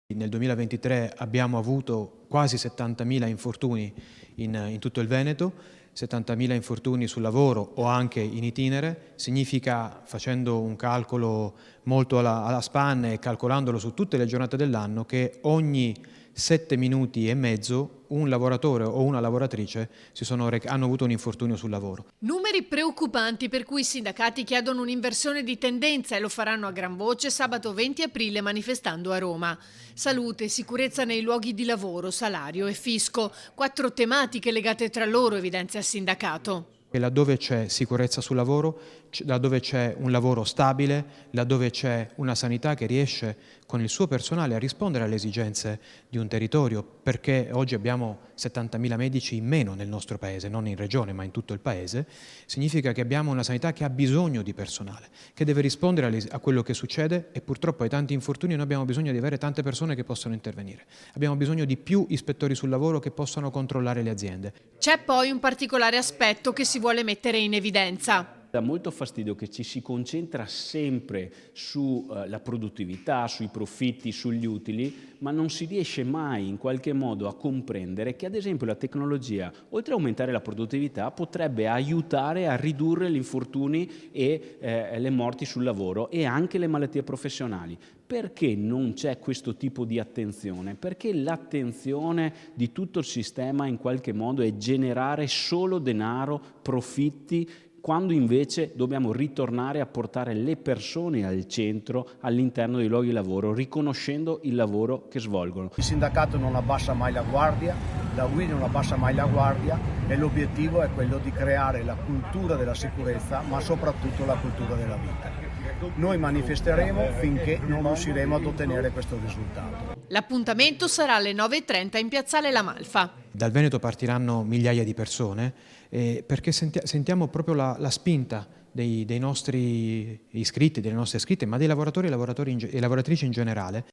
Nel 2023 abbiamo avuto quasi 70.000 infortuni in tutto il Veneto, 70.000 infortuni sul lavoro o anche in itinere. Significa, facendo un calcolo molto alla spanne e calcolandolo su tutte le giornate dell'anno, che ogni 7 minuti e mezzo un lavoratore o una lavoratrice hanno avuto un infortunio sul lavoro. Numeri preoccupanti per cui i sindacati chiedono un'inversione di tendenza e lo faranno a gran voce sabato 20 aprile manifestando a Roma. Salute, sicurezza nei luoghi di lavoro, salario e fisco. 4 tematiche legate tra loro, evidenzia il sindacato. E laddove c'è sicurezza sul lavoro, laddove c'è un lavoro stabile, laddove c'è una sanità che riesce con il suo personale a rispondere alle esigenze di un territorio, perché oggi abbiamo 70.000 medici in meno nel nostro paese, non in regione ma in tutto il paese, significa che abbiamo una sanità che ha bisogno di personale, che deve rispondere a quello che succede, e purtroppo ai tanti infortuni noi abbiamo bisogno di avere tante persone che possano intervenire. Abbiamo bisogno di più ispettori sul lavoro che possano controllare le aziende. C'è poi un particolare aspetto che si vuole mettere in evidenza. Dà molto fastidio che ci si concentra sempre sulla produttività, sui profitti, sugli utili, ma non si riesce mai in qualche modo a comprendere che ad esempio la tecnologia, oltre a aumentare la produttività, potrebbe aiutare a ridurre gli infortuni e le morti sul lavoro e anche le malattie professionali. Perché non c'è questo tipo di attenzione? Perché l'attenzione di tutto il sistema in qualche modo è generare solo denaro, profitti, quando invece dobbiamo ritornare a portare le persone al centro, all'interno dei luoghi di lavoro, riconoscendo il lavoro che svolgono. Il sindacato non abbassa mai la guardia, la UIL non abbassa mai la guardia e l'obiettivo è quello di creare la cultura della sicurezza, ma soprattutto la cultura della vita. Noi manifesteremo finché non riusciremo ad ottenere questo risultato. L'appuntamento sarà alle 9:30 in piazzale La Malfa. Dal Veneto partiranno migliaia di persone perché sentiamo proprio la spinta dei nostri iscritti, delle nostre iscritte, ma dei lavoratori e lavoratrici in generale,